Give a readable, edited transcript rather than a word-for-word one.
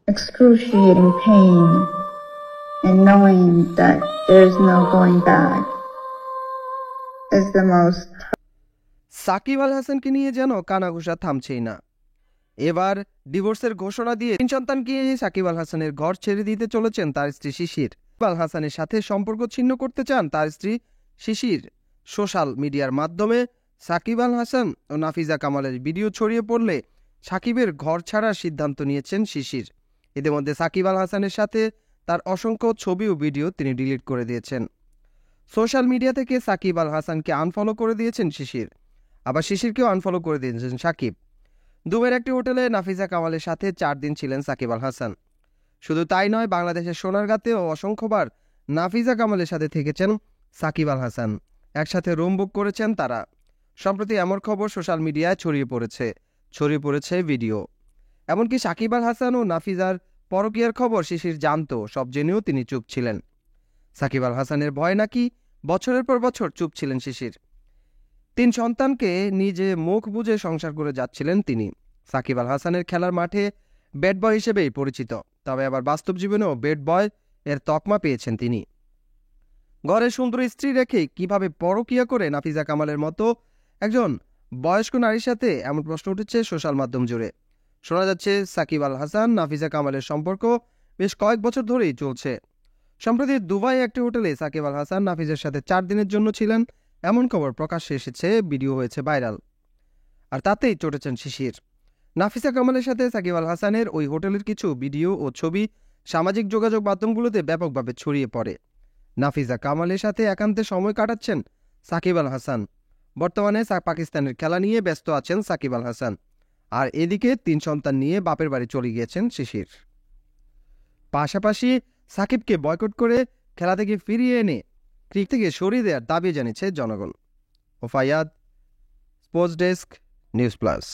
excruciating pain and knowing that there's no going back is the most. Shakib Al হাসানকে নিয়ে যেন কানাঘুষা থামছেই না। এবার ডিভোর্সের ঘোষণা দিয়ে 3 সন্তানকে সাকিব আল হাসানের ঘর ছেড়ে দিতে চলেছেন তার স্ত্রী শিশির। আল হাসানের সাথে সম্পর্ক ছিন্ন করতে চান তার স্ত্রী শিশির। সোশ্যাল মিডিয়ার মাধ্যমে সাকিব আল হাসান ও নাফিজা কামালের ভিডিও ছড়িয়ে পড়লে সাকিবের ঘর ছাড়ার সিদ্ধান্ত নিয়েছেন শিশির। ইতিমধ্যে সাকিব আল হাসানের সাথে তার অসংখ্য ছবি ও ভিডিও তিনি ডিলিট করে দিয়েছেন। সোশ্যাল মিডিয়া থেকে সাকিব আল হাসানকে আনফলো করে দিয়েছেন শিশির, আবার শিশিরকেও আনফলো করে দিয়েছেন সাকিব। দুবাইয়ের একটি হোটেলে নাফিজা কামালের সাথে 4 দিন ছিলেন সাকিব আল হাসান। শুধু তাই নয়, বাংলাদেশের সোনারগাঁতেও অসংখ্যবার নাফিজা কামালের সাথে থেকেছেন সাকিব আল হাসান। একসাথে রুম বুক করেছেন তারা। সম্প্রতি এমন খবর সোশ্যাল মিডিয়ায় ছড়িয়ে পড়েছে ভিডিও। এমনকি সাকিব আল হাসান ও নাফিজার পরকীয়ার খবর শিশির জানত, সব জেনেও তিনি চুপ ছিলেন। সাকিব আল হাসানের ভয় নাকি বছরের পর বছর চুপ ছিলেন শিশির। 3 সন্তানকে নিজে মুখ বুজে সংসার করে যাচ্ছিলেন তিনি। সাকিব আল হাসানের খেলার মাঠে ব্যাট বয় হিসেবেই পরিচিত, তবে আবার বাস্তব জীবনেও ব্যাট বয় এর তকমা পেয়েছেন তিনি। ঘরে সুন্দর স্ত্রী রেখে কিভাবে পরকীয়া করে নাফিজা কামালের মতো একজন বয়স্ক নারীর সাথে, এমন প্রশ্ন উঠেছে সোশ্যাল মাধ্যম জুড়ে। শোনা যাচ্ছে সাকিব আল হাসান নাফিজা কামালের সম্পর্ক বেশ কয়েক বছর ধরেই চলছে। সম্প্রতি দুবাই একটি হোটেলে সাকিব আল হাসান নাফিজের সাথে 4 দিনের জন্য ছিলেন, এমন খবর প্রকাশ্যে এসেছে, ভিডিও হয়েছে ভাইরাল। আর তাতেই চটেছেন শিশির। নাফিজা কামালের সাথে সাকিব আল হাসানের ওই হোটেলের কিছু ভিডিও ও ছবি সামাজিক যোগাযোগ মাধ্যমগুলোতে ব্যাপকভাবে ছড়িয়ে পড়ে। নাফিজা কামালের সাথে একান্তে সময় কাটাচ্ছেন সাকিব আল হাসান। বর্তমানে পাকিস্তানের খেলা নিয়ে ব্যস্ত আছেন সাকিব আল হাসান। আর এদিকে 3 সন্তান নিয়ে বাপের বাড়ি চলে গিয়েছেন শিশির। পাশাপাশি সাকিবকে বয়কট করে খেলা থেকে ফিরিয়ে এনে ক্রিকেট থেকে সরিয়ে দেওয়ার দাবি জানিয়েছে জনগণ। ওফায়াদ, স্পোর্টস ডেস্ক, নিউজ প্লাস।